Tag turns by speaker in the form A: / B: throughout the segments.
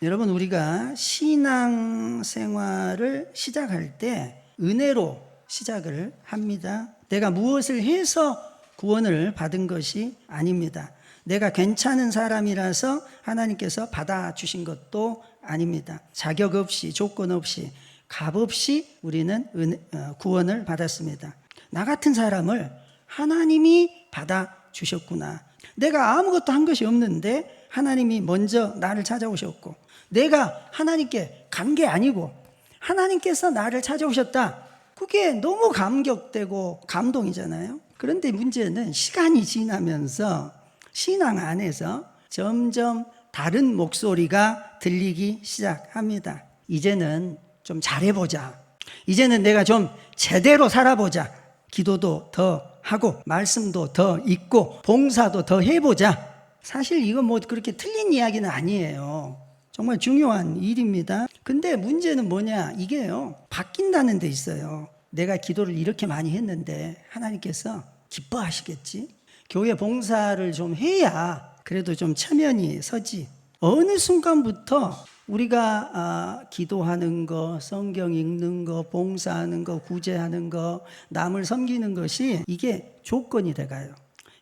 A: 여러분, 우리가 신앙생활을 시작할 때 은혜로 시작을 합니다. 내가 무엇을 해서 구원을 받은 것이 아닙니다. 내가 괜찮은 사람이라서 하나님께서 받아주신 것도 아닙니다. 자격 없이, 조건 없이, 값 없이 우리는 구원을 받았습니다. 나 같은 사람을 하나님이 받아주셨구나. 내가 아무것도 한 것이 없는데 하나님이 먼저 나를 찾아오셨고, 내가 하나님께 간 게 아니고 하나님께서 나를 찾아오셨다. 그게 너무 감격되고 감동이잖아요. 그런데 문제는 시간이 지나면서 신앙 안에서 점점 다른 목소리가 들리기 시작합니다. 이제는 좀 잘해보자. 이제는 내가 좀 제대로 살아보자. 기도도 더 하고 말씀도 더 읽고 봉사도 더 해보자. 사실 이건 뭐 그렇게 틀린 이야기는 아니에요. 정말 중요한 일입니다. 근데 문제는 뭐냐, 이게요, 바뀐다는 데 있어요. 내가 기도를 이렇게 많이 했는데 하나님께서 기뻐하시겠지? 교회 봉사를 좀 해야 그래도 좀 체면이 서지. 어느 순간부터 우리가 기도하는 거, 성경 읽는 거, 봉사하는 거, 구제하는 거, 남을 섬기는 것이 이게 조건이 돼가요.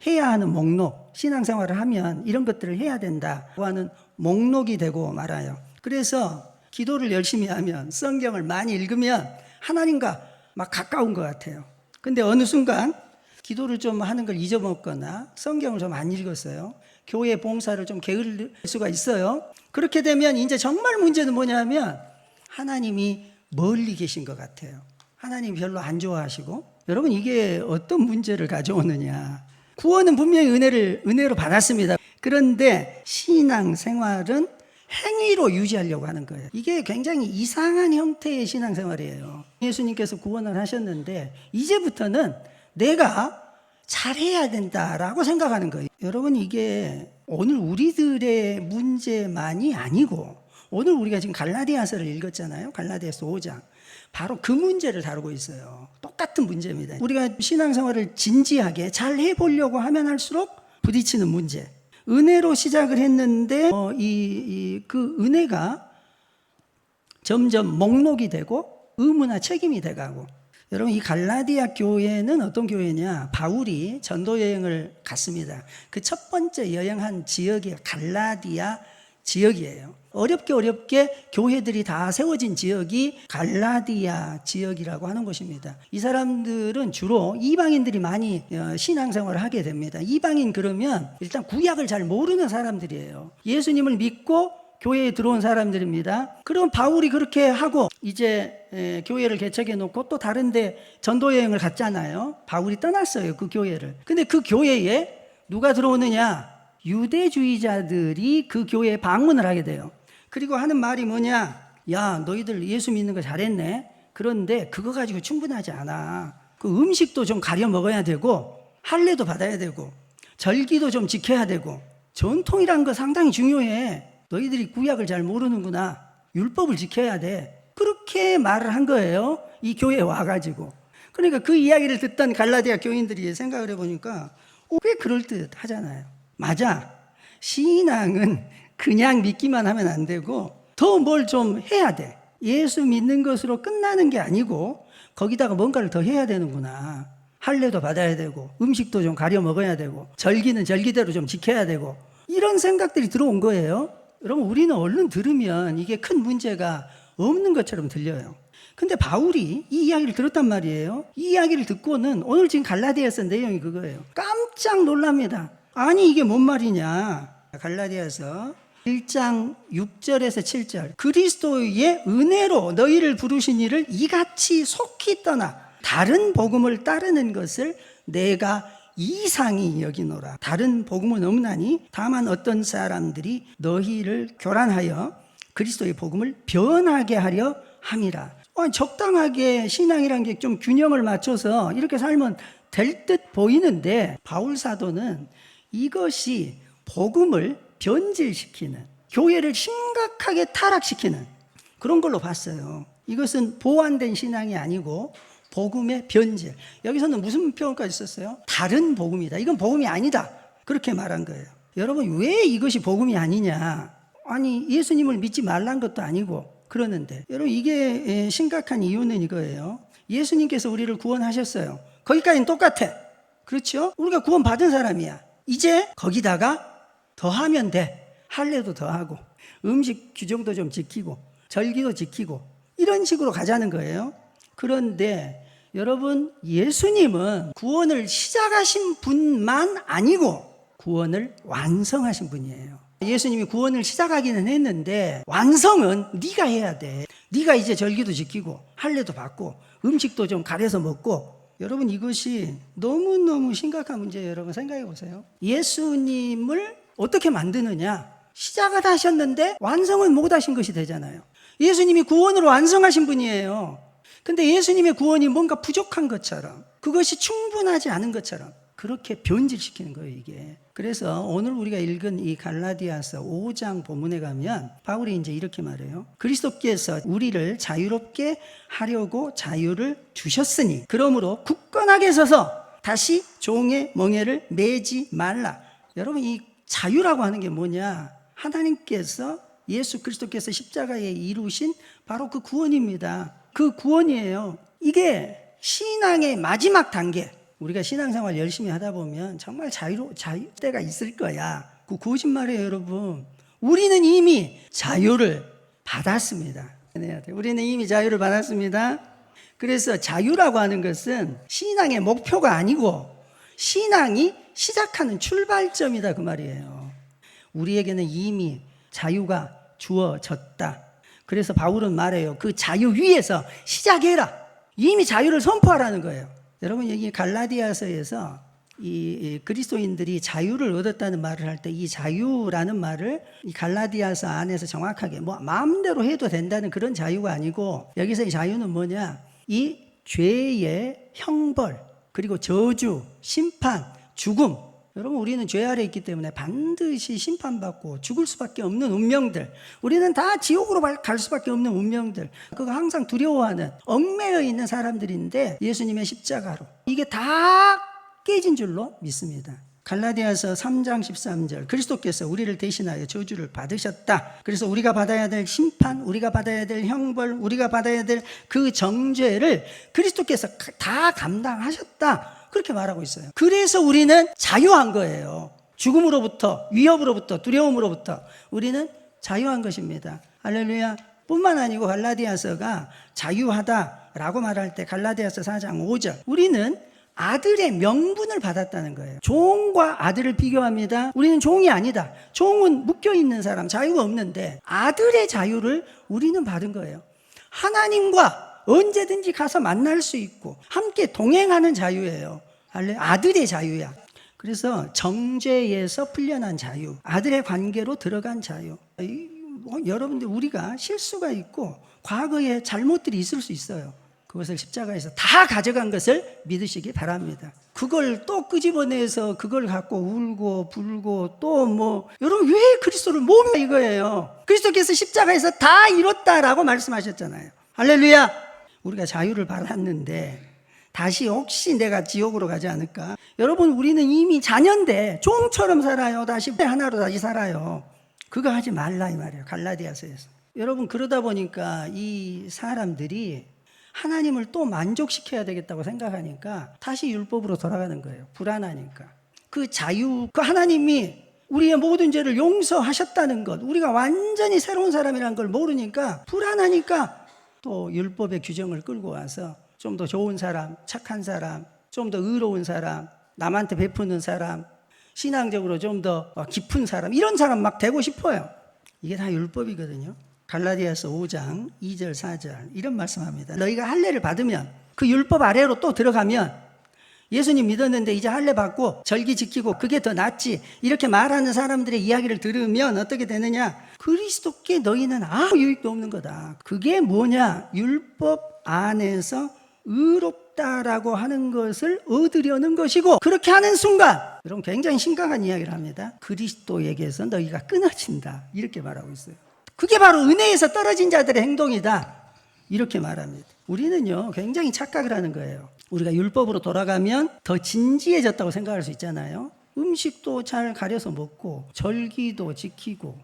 A: 해야 하는 목록, 신앙생활을 하면 이런 것들을 해야 된다고 하는 목록이 되고 말아요. 그래서 기도를 열심히 하면, 성경을 많이 읽으면 하나님과 막 가까운 것 같아요. 근데 어느 순간 기도를 좀 하는 걸 잊어먹거나 성경을 좀 안 읽었어요. 교회 봉사를 좀 게으를 수가 있어요. 그렇게 되면 이제 정말 문제는 뭐냐면 하나님이 멀리 계신 것 같아요. 하나님이 별로 안 좋아하시고. 여러분, 이게 어떤 문제를 가져오느냐. 구원은 분명히 은혜로 받았습니다. 그런데 신앙생활은 행위로 유지하려고 하는 거예요. 이게 굉장히 이상한 형태의 신앙생활이에요. 예수님께서 구원을 하셨는데 이제부터는 내가 잘해야 된다라고 생각하는 거예요. 여러분, 이게 오늘 우리들의 문제만이 아니고, 오늘 우리가 지금 갈라디아서를 읽었잖아요. 갈라디아서 5장. 바로 그 문제를 다루고 있어요. 똑같은 문제입니다. 우리가 신앙생활을 진지하게 잘 해보려고 하면 할수록 부딪히는 문제. 은혜로 시작을 했는데 그 은혜가 점점 목록이 되고 의무나 책임이 돼가고. 여러분, 이 갈라디아 교회는 어떤 교회냐? 바울이 전도 여행을 갔습니다. 그 첫 번째 여행한 지역이 갈라디아 지역이에요. 어렵게 교회들이 다 세워진 지역이 갈라디아 지역이라고 하는 곳입니다. 이 사람들은 주로 이방인들이 많이 신앙생활을 하게 됩니다. 이방인 그러면 일단 구약을 잘 모르는 사람들이에요. 예수님을 믿고 교회에 들어온 사람들입니다. 그럼 바울이 그렇게 하고 이제 교회를 개척해 놓고 또 다른 데 전도 여행을 갔잖아요. 바울이 떠났어요, 그 교회를. 근데 그 교회에 누가 들어오느냐? 유대주의자들이 그 교회에 방문을 하게 돼요. 그리고 하는 말이 뭐냐? 야, 너희들 예수 믿는 거 잘했네. 그런데 그거 가지고 충분하지 않아. 그 음식도 좀 가려 먹어야 되고, 할례도 받아야 되고, 절기도 좀 지켜야 되고, 전통이란 거 상당히 중요해. 너희들이 구약을 잘 모르는구나. 율법을 지켜야 돼. 그렇게 말을 한 거예요. 이 교회에 와가지고. 그러니까 그 이야기를 듣던 갈라디아 교인들이 생각을 해보니까 꽤 그럴듯 하잖아요. 맞아. 신앙은 그냥 믿기만 하면 안 되고 더 뭘 좀 해야 돼. 예수 믿는 것으로 끝나는 게 아니고 거기다가 뭔가를 더 해야 되는구나. 할례도 받아야 되고 음식도 좀 가려 먹어야 되고 절기는 절기대로 좀 지켜야 되고, 이런 생각들이 들어온 거예요. 여러분, 우리는 얼른 들으면 이게 큰 문제가 없는 것처럼 들려요. 근데 바울이 이 이야기를 들었단 말이에요. 이 이야기를 듣고는 오늘 지금 갈라디아서 내용이 그거예요. 깜짝 놀랍니다. 아니, 이게 뭔 말이냐. 갈라디아서 1장 6절에서 7절. 그리스도의 은혜로 너희를 부르신 이를 이같이 속히 떠나 다른 복음을 따르는 것을 내가 이상히 여기노라. 다른 복음은 없나니 다만 어떤 사람들이 너희를 교란하여 그리스도의 복음을 변하게 하려 함이라. 적당하게 신앙이란 게 좀 균형을 맞춰서 이렇게 살면 될 듯 보이는데, 바울 사도는 이것이 복음을 변질시키는, 교회를 심각하게 타락시키는 그런 걸로 봤어요. 이것은 보완된 신앙이 아니고 복음의 변질. 여기서는 무슨 표현까지 썼어요? 다른 복음이다. 이건 복음이 아니다. 그렇게 말한 거예요. 여러분, 왜 이것이 복음이 아니냐? 아니 예수님을 믿지 말란 것도 아니고 그러는데, 여러분 이게 심각한 이유는 이거예요. 예수님께서 우리를 구원하셨어요. 거기까지는 똑같아. 그렇죠? 우리가 구원받은 사람이야. 이제 거기다가 더하면 돼. 할례도 더하고 음식 규정도 좀 지키고 절기도 지키고 이런 식으로 가자는 거예요. 그런데 여러분, 예수님은 구원을 시작하신 분만 아니고 구원을 완성하신 분이에요. 예수님이 구원을 시작하기는 했는데 완성은 네가 해야 돼. 네가 이제 절기도 지키고 할례도 받고 음식도 좀 가려서 먹고. 여러분, 이것이 너무너무 심각한 문제예요. 여러분 생각해 보세요. 예수님을 어떻게 만드느냐? 시작을 하셨는데 완성은 못 하신 것이 되잖아요. 예수님이 구원을 완성하신 분이에요. 근데 예수님의 구원이 뭔가 부족한 것처럼, 그것이 충분하지 않은 것처럼 그렇게 변질시키는 거예요, 이게. 그래서 오늘 우리가 읽은 이 갈라디아서 5장 본문에 가면 바울이 이제 이렇게 말해요. 그리스도께서 우리를 자유롭게 하려고 자유를 주셨으니 그러므로 굳건하게 서서 다시 종의 멍에를 매지 말라. 여러분, 이 자유라고 하는 게 뭐냐? 하나님께서, 예수 그리스도께서 십자가에 이루신 바로 그 구원입니다. 그 구원이에요. 이게 신앙의 마지막 단계. 우리가 신앙생활 열심히 하다 보면 정말 자유 때가 있을 거야. 그 거짓말이에요, 여러분. 우리는 이미 자유를 받았습니다. 우리는 이미 자유를 받았습니다. 그래서 자유라고 하는 것은 신앙의 목표가 아니고 신앙이 시작하는 출발점이다, 그 말이에요. 우리에게는 이미 자유가 주어졌다. 그래서 바울은 말해요. 그 자유 위에서 시작해라. 이미 자유를 선포하라는 거예요. 여러분, 여기 갈라디아서에서 이 그리스도인들이 자유를 얻었다는 말을 할 때 이 자유라는 말을 이 갈라디아서 안에서 정확하게 뭐 마음대로 해도 된다는 그런 자유가 아니고, 여기서 이 자유는 뭐냐? 이 죄의 형벌, 그리고 저주, 심판, 죽음. 여러분, 우리는 죄 아래 있기 때문에 반드시 심판받고 죽을 수밖에 없는 운명들, 우리는 다 지옥으로 갈 수밖에 없는 운명들, 그거 항상 두려워하는 얽매여 있는 사람들인데 예수님의 십자가로 이게 다 깨진 줄로 믿습니다. 갈라디아서 3장 13절, 그리스도께서 우리를 대신하여 저주를 받으셨다. 그래서 우리가 받아야 될 심판, 우리가 받아야 될 형벌, 우리가 받아야 될 그 정죄를 그리스도께서 다 감당하셨다. 그렇게 말하고 있어요. 그래서 우리는 자유한 거예요. 죽음으로부터, 위협으로부터, 두려움으로부터 우리는 자유한 것입니다. 할렐루야. 뿐만 아니고 갈라디아서가 자유하다라고 말할 때 갈라디아서 4장 5절, 우리는 아들의 명분을 받았다는 거예요. 종과 아들을 비교합니다. 우리는 종이 아니다. 종은 묶여있는 사람, 자유가 없는데 아들의 자유를 우리는 받은 거예요. 하나님과 언제든지 가서 만날 수 있고 함께 동행하는 자유예요. 아들의 자유야. 그래서 정죄에서 풀려난 자유, 아들의 관계로 들어간 자유. 여러분들, 우리가 실수가 있고 과거에 잘못들이 있을 수 있어요. 그것을 십자가에서 다 가져간 것을 믿으시기 바랍니다. 그걸 또 끄집어내서 그걸 갖고 울고 불고 또 뭐, 여러분 왜 그리스도를 못 믿어 이거예요. 그리스도께서 십자가에서 다 이뤘다라고 말씀하셨잖아요. 할렐루야. 우리가 자유를 받았는데 다시 혹시 내가 지옥으로 가지 않을까? 여러분, 우리는 이미 자녀인데 종처럼 살아요. 다시 하나로 다시 살아요. 그거 하지 말라 이 말이에요. 갈라디아서에서. 여러분, 그러다 보니까 이 사람들이 하나님을 또 만족시켜야 되겠다고 생각하니까 다시 율법으로 돌아가는 거예요. 불안하니까. 그 자유, 그 하나님이 우리의 모든 죄를 용서하셨다는 것, 우리가 완전히 새로운 사람이라는 걸 모르니까 불안하니까 또 율법의 규정을 끌고 와서 좀 더 좋은 사람, 착한 사람, 좀 더 의로운 사람, 남한테 베푸는 사람, 신앙적으로 좀 더 깊은 사람, 이런 사람 막 되고 싶어요. 이게 다 율법이거든요. 갈라디아서 5장 2절 4절 이런 말씀합니다. 너희가 할례를 받으면, 그 율법 아래로 또 들어가면, 예수님 믿었는데 이제 할례 받고 절기 지키고 그게 더 낫지, 이렇게 말하는 사람들의 이야기를 들으면 어떻게 되느냐? 그리스도께 너희는 아무 유익도 없는 거다. 그게 뭐냐? 율법 안에서 의롭다라고 하는 것을 얻으려는 것이고, 그렇게 하는 순간 여러분 굉장히 심각한 이야기를 합니다. 그리스도에게서 너희가 끊어진다, 이렇게 말하고 있어요. 그게 바로 은혜에서 떨어진 자들의 행동이다, 이렇게 말합니다. 우리는요 굉장히 착각을 하는 거예요. 우리가 율법으로 돌아가면 더 진지해졌다고 생각할 수 있잖아요. 음식도 잘 가려서 먹고 절기도 지키고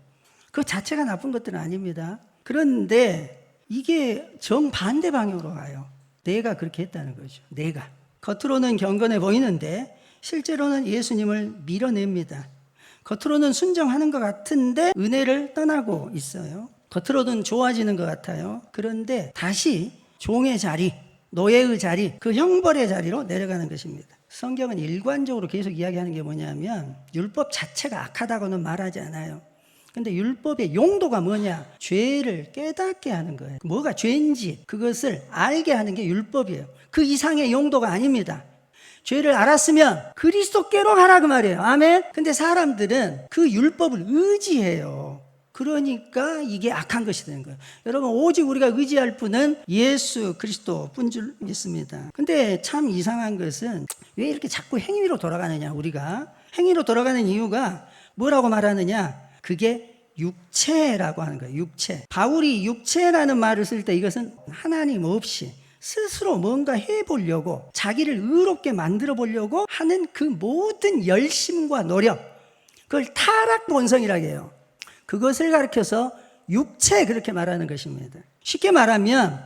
A: 그 자체가 나쁜 것들은 아닙니다. 그런데 이게 정반대 방향으로 가요. 내가 그렇게 했다는 거죠. 내가. 겉으로는 경건해 보이는데 실제로는 예수님을 밀어냅니다. 겉으로는 순정하는 것 같은데 은혜를 떠나고 있어요. 겉으로는 좋아지는 것 같아요. 그런데 다시 종의 자리, 노예의 자리, 그 형벌의 자리로 내려가는 것입니다. 성경은 일관적으로 계속 이야기하는 게 뭐냐면 율법 자체가 악하다고는 말하지 않아요. 근데 율법의 용도가 뭐냐? 죄를 깨닫게 하는 거예요. 뭐가 죄인지 그것을 알게 하는 게 율법이에요. 그 이상의 용도가 아닙니다. 죄를 알았으면 그리스도께로 가라 그 말이에요. 아멘. 근데 사람들은 그 율법을 의지해요. 그러니까 이게 악한 것이 되는 거예요. 여러분, 오직 우리가 의지할 분은 예수 그리스도뿐 줄 믿습니다. 근데 참 이상한 것은 왜 이렇게 자꾸 행위로 돌아가느냐? 우리가 행위로 돌아가는 이유가 뭐라고 말하느냐? 그게 육체라고 하는 거예요. 육체. 바울이 육체라는 말을 쓸 때 이것은 하나님 없이 스스로 뭔가 해보려고, 자기를 의롭게 만들어 보려고 하는 그 모든 열심과 노력, 그걸 타락 본성이라고 해요. 그것을 가리켜서 육체, 그렇게 말하는 것입니다. 쉽게 말하면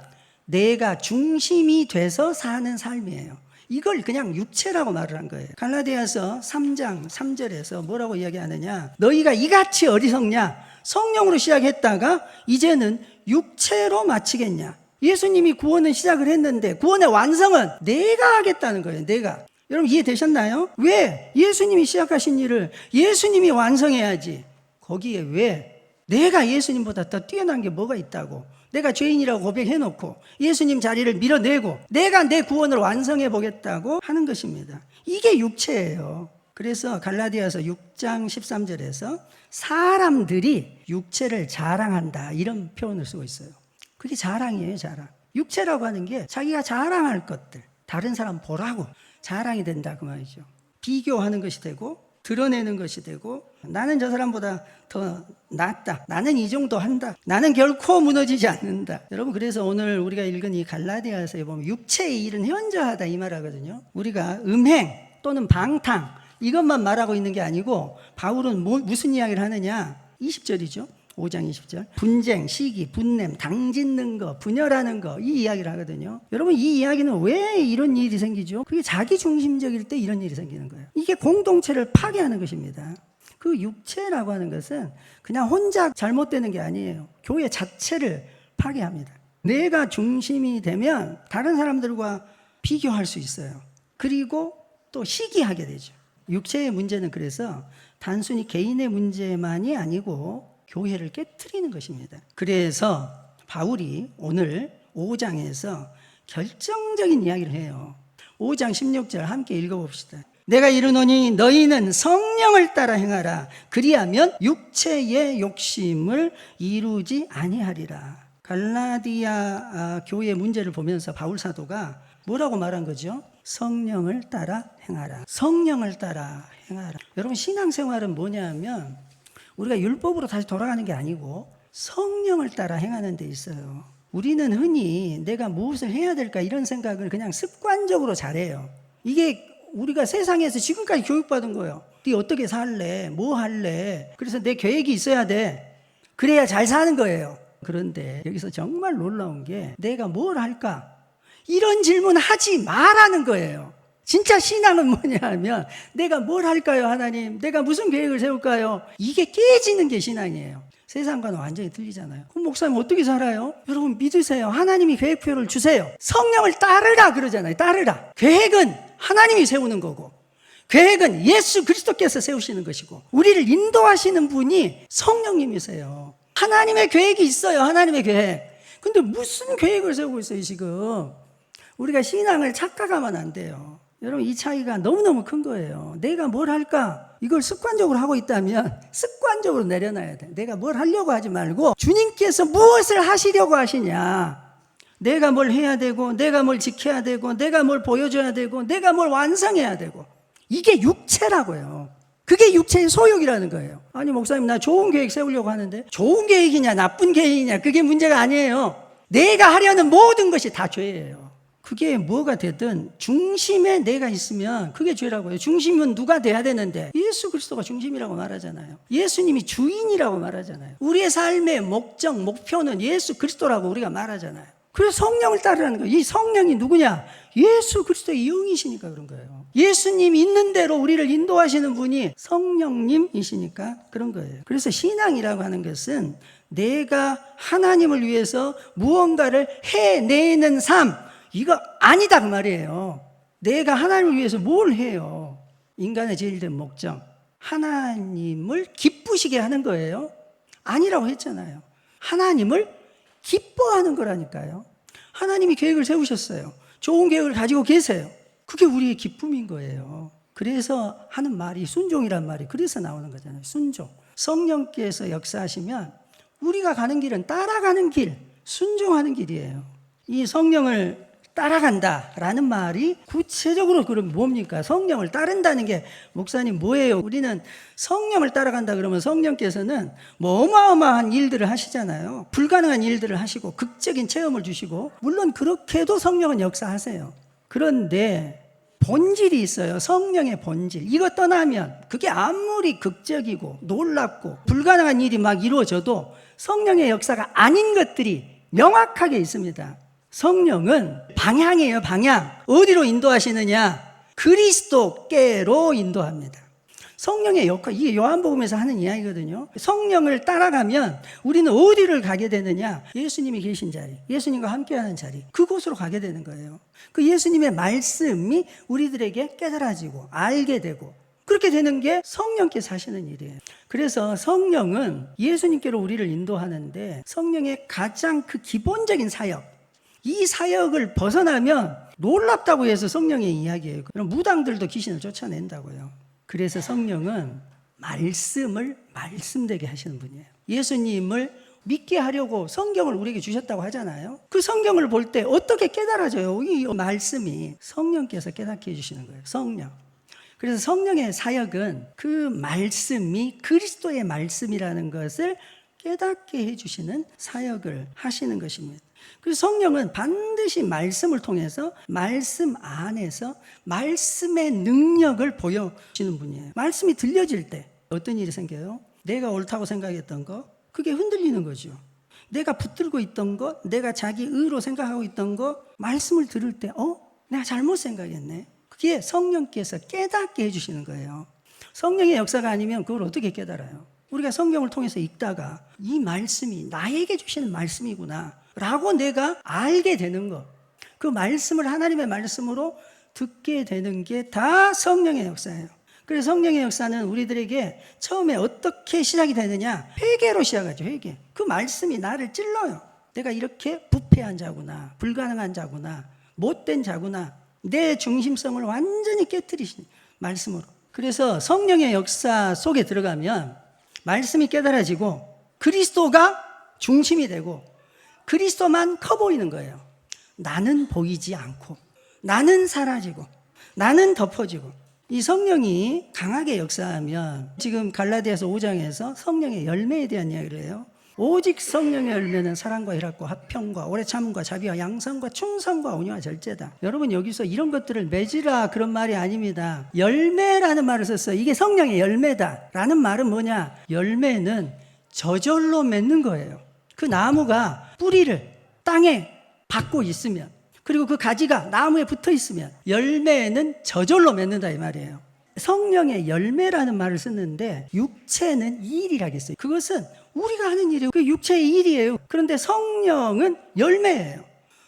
A: 내가 중심이 돼서 사는 삶이에요. 이걸 그냥 육체라고 말을 한 거예요. 갈라디아서 3장 3절에서 뭐라고 이야기하느냐? 너희가 이같이 어리석냐? 성령으로 시작했다가 이제는 육체로 마치겠냐? 예수님이 구원을 시작을 했는데 구원의 완성은 내가 하겠다는 거예요. 내가. 여러분 이해되셨나요? 왜? 예수님이 시작하신 일을 예수님이 완성해야지. 거기에 왜? 내가 예수님보다 더 뛰어난 게 뭐가 있다고? 내가 죄인이라고 고백해놓고 예수님 자리를 밀어내고 내가 내 구원을 완성해 보겠다고 하는 것입니다. 이게 육체예요. 그래서 갈라디아서 6장 13절에서 사람들이 육체를 자랑한다, 이런 표현을 쓰고 있어요. 그게 자랑이에요. 자랑. 육체라고 하는 게 자기가 자랑할 것들, 다른 사람 보라고 자랑이 된다 그 말이죠. 비교하는 것이 되고 드러내는 것이 되고, 나는 저 사람보다 더 낫다, 나는 이 정도 한다, 나는 결코 무너지지 않는다. 여러분, 그래서 오늘 우리가 읽은 이 갈라디아서에 보면 육체의 일은 현저하다 이 말하거든요. 우리가 음행 또는 방탕 이것만 말하고 있는 게 아니고, 바울은 무슨 이야기를 하느냐? 20절이죠. 5장 20절. 분쟁, 시기, 분냄, 당짓는 거, 분열하는 거, 이 이야기를 하거든요. 여러분, 이 이야기는 왜 이런 일이 생기죠? 그게 자기 중심적일 때 이런 일이 생기는 거예요. 이게 공동체를 파괴하는 것입니다. 그 육체라고 하는 것은 그냥 혼자 잘못되는 게 아니에요. 교회 자체를 파괴합니다. 내가 중심이 되면 다른 사람들과 비교할 수 있어요. 그리고 또 시기하게 되죠. 육체의 문제는 그래서 단순히 개인의 문제만이 아니고 교회를 깨트리는 것입니다. 그래서 바울이 오늘 5장에서 결정적인 이야기를 해요. 5장 16절 함께 읽어봅시다. 내가 이르노니 너희는 성령을 따라 행하라. 그리하면 육체의 욕심을 이루지 아니하리라. 갈라디아 교회의 문제를 보면서 바울 사도가 뭐라고 말한 거죠? 성령을 따라 행하라. 성령을 따라 행하라. 여러분, 신앙생활은 뭐냐면 우리가 율법으로 다시 돌아가는 게 아니고 성령을 따라 행하는 데 있어요. 우리는 흔히 내가 무엇을 해야 될까 이런 생각을 그냥 습관적으로 잘해요. 이게 우리가 세상에서 지금까지 교육받은 거예요. 네 어떻게 살래? 뭐 할래? 그래서 내 계획이 있어야 돼. 그래야 잘 사는 거예요. 그런데 여기서 정말 놀라운 게 내가 뭘 할까? 이런 질문 하지 말라는 거예요. 진짜 신앙은 뭐냐 하면 내가 뭘 할까요 하나님? 내가 무슨 계획을 세울까요? 이게 깨지는 게 신앙이에요. 세상과는 완전히 틀리잖아요. 그럼 목사님 어떻게 살아요? 여러분 믿으세요. 하나님이 계획표를 주세요. 성령을 따르라 그러잖아요. 따르라. 계획은 하나님이 세우는 거고, 계획은 예수 그리스도께서 세우시는 것이고, 우리를 인도하시는 분이 성령님이세요. 하나님의 계획이 있어요. 하나님의 계획. 근데 무슨 계획을 세우고 있어요 지금? 우리가 신앙을 착각하면 안 돼요. 여러분, 이 차이가 너무너무 큰 거예요. 내가 뭘 할까? 이걸 습관적으로 하고 있다면 습관적으로 내려놔야 돼. 내가 뭘 하려고 하지 말고 주님께서 무엇을 하시려고 하시냐. 내가 뭘 해야 되고, 내가 뭘 지켜야 되고, 내가 뭘 보여줘야 되고, 내가 뭘 완성해야 되고. 이게 육체라고요. 그게 육체의 소욕이라는 거예요. 아니 목사님, 나 좋은 계획 세우려고 하는데, 좋은 계획이냐 나쁜 계획이냐 그게 문제가 아니에요. 내가 하려는 모든 것이 다 죄예요. 그게 뭐가 되든 중심에 내가 있으면 그게 죄라고요. 중심은 누가 돼야 되는데 예수 그리스도가 중심이라고 말하잖아요. 예수님이 주인이라고 말하잖아요. 우리의 삶의 목적, 목표는 예수 그리스도라고 우리가 말하잖아요. 그래서 성령을 따르라는 거예요. 이 성령이 누구냐? 예수 그리스도의 영이시니까 그런 거예요. 예수님 있는 대로 우리를 인도하시는 분이 성령님이시니까 그런 거예요. 그래서 신앙이라고 하는 것은 내가 하나님을 위해서 무언가를 해내는 삶, 이거 아니다 그 말이에요. 내가 하나님을 위해서 뭘 해요? 인간의 제일 된 목적, 하나님을 기쁘시게 하는 거예요. 아니라고 했잖아요. 하나님을 기뻐하는 거라니까요. 하나님이 계획을 세우셨어요. 좋은 계획을 가지고 계세요. 그게 우리의 기쁨인 거예요. 그래서 하는 말이 순종이란 말이 그래서 나오는 거잖아요. 순종. 성령께서 역사하시면 우리가 가는 길은 따라가는 길, 순종하는 길이에요. 이 성령을 따라간다라는 말이 구체적으로 그럼 뭡니까? 성령을 따른다는 게 목사님 뭐예요? 우리는 성령을 따라간다 그러면 성령께서는 뭐 어마어마한 일들을 하시잖아요. 불가능한 일들을 하시고 극적인 체험을 주시고 물론 그렇게도 성령은 역사하세요. 그런데 본질이 있어요. 성령의 본질. 이거 떠나면 그게 아무리 극적이고 놀랍고 불가능한 일이 막 이루어져도 성령의 역사가 아닌 것들이 명확하게 있습니다. 성령은 방향이에요. 방향. 어디로 인도하시느냐? 그리스도께로 인도합니다. 성령의 역할, 이게 요한복음에서 하는 이야기거든요. 성령을 따라가면 우리는 어디를 가게 되느냐? 예수님이 계신 자리, 예수님과 함께하는 자리, 그곳으로 가게 되는 거예요. 그 예수님의 말씀이 우리들에게 깨달아지고 알게 되고 그렇게 되는 게 성령께서 하시는 일이에요. 그래서 성령은 예수님께로 우리를 인도하는데 성령의 가장 그 기본적인 사역, 이 사역을 벗어나면 놀랍다고 해서 성령의 이야기예요. 그럼 무당들도 귀신을 쫓아낸다고요. 그래서 성령은 말씀을 말씀되게 하시는 분이에요. 예수님을 믿게 하려고 성경을 우리에게 주셨다고 하잖아요. 그 성경을 볼 때 어떻게 깨달아져요? 이 말씀이 성령께서 깨닫게 해주시는 거예요. 성령. 그래서 성령의 사역은 그 말씀이 그리스도의 말씀이라는 것을 깨닫게 해주시는 사역을 하시는 것입니다. 그래서 성령은 반드시 말씀을 통해서 말씀 안에서 말씀의 능력을 보여주시는 분이에요. 말씀이 들려질 때 어떤 일이 생겨요? 내가 옳다고 생각했던 거 그게 흔들리는 거죠. 내가 붙들고 있던 거, 내가 자기 의로 생각하고 있던 거 말씀을 들을 때 내가 잘못 생각했네. 그게 성령께서 깨닫게 해주시는 거예요. 성령의 역사가 아니면 그걸 어떻게 깨달아요? 우리가 성경을 통해서 읽다가 이 말씀이 나에게 주시는 말씀이구나 라고 내가 알게 되는 것, 그 말씀을 하나님의 말씀으로 듣게 되는 게 다 성령의 역사예요. 그래서 성령의 역사는 우리들에게 처음에 어떻게 시작이 되느냐? 회개로 시작하죠. 회개. 그 말씀이 나를 찔러요. 내가 이렇게 부패한 자구나, 불가능한 자구나, 못된 자구나, 내 중심성을 완전히 깨트리신 말씀으로. 그래서 성령의 역사 속에 들어가면 말씀이 깨달아지고 그리스도가 중심이 되고 그리스도만 커 보이는 거예요. 나는 보이지 않고 나는 사라지고 나는 덮어지고. 이 성령이 강하게 역사하면 지금 갈라디아서 5장에서 성령의 열매에 대한 이야기를 해요. 오직 성령의 열매는 사랑과 희락과 화평과 오래 참음과 자비와 양선과 충성과 온유와 절제다. 여러분 여기서 이런 것들을 맺으라 그런 말이 아닙니다. 열매라는 말을 썼어요. 이게 성령의 열매다 라는 말은 뭐냐? 열매는 저절로 맺는 거예요. 그 나무가 뿌리를 땅에 받고 있으면 그리고 그 가지가 나무에 붙어 있으면 열매는 저절로 맺는다 이 말이에요. 성령의 열매라는 말을 썼는데 육체는 일이라고 했어요. 그것은 우리가 하는 일이에요. 그 육체의 일이에요. 그런데 성령은 열매예요.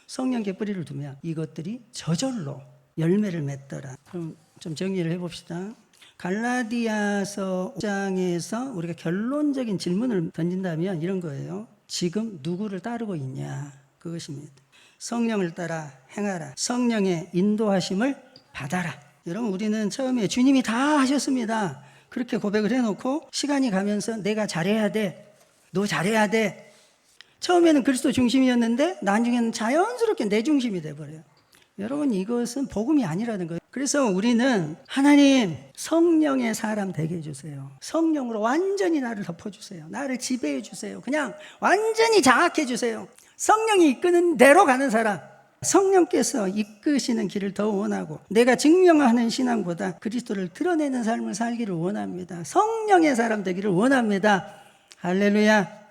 A: 성령께 뿌리를 두면 이것들이 저절로 열매를 맺더라. 그럼 좀 정리를 해봅시다. 갈라디아서 5장에서 우리가 결론적인 질문을 던진다면 이런 거예요. 지금 누구를 따르고 있냐? 그것입니다. 성령을 따라 행하라. 성령의 인도하심을 받아라. 여러분 우리는 처음에 주님이 다 하셨습니다. 그렇게 고백을 해놓고 시간이 가면서 내가 잘해야 돼. 너 잘해야 돼. 처음에는 그리스도 중심이었는데 나중에는 자연스럽게 내 중심이 돼버려요. 여러분 이것은 복음이 아니라는 거예요. 그래서 우리는 하나님 성령의 사람 되게 해주세요. 성령으로 완전히 나를 덮어주세요. 나를 지배해 주세요. 그냥 완전히 장악해 주세요. 성령이 이끄는 대로 가는 사람. 성령께서 이끄시는 길을 더 원하고 내가 증명하는 신앙보다 그리스도를 드러내는 삶을 살기를 원합니다. 성령의 사람 되기를 원합니다. 할렐루야.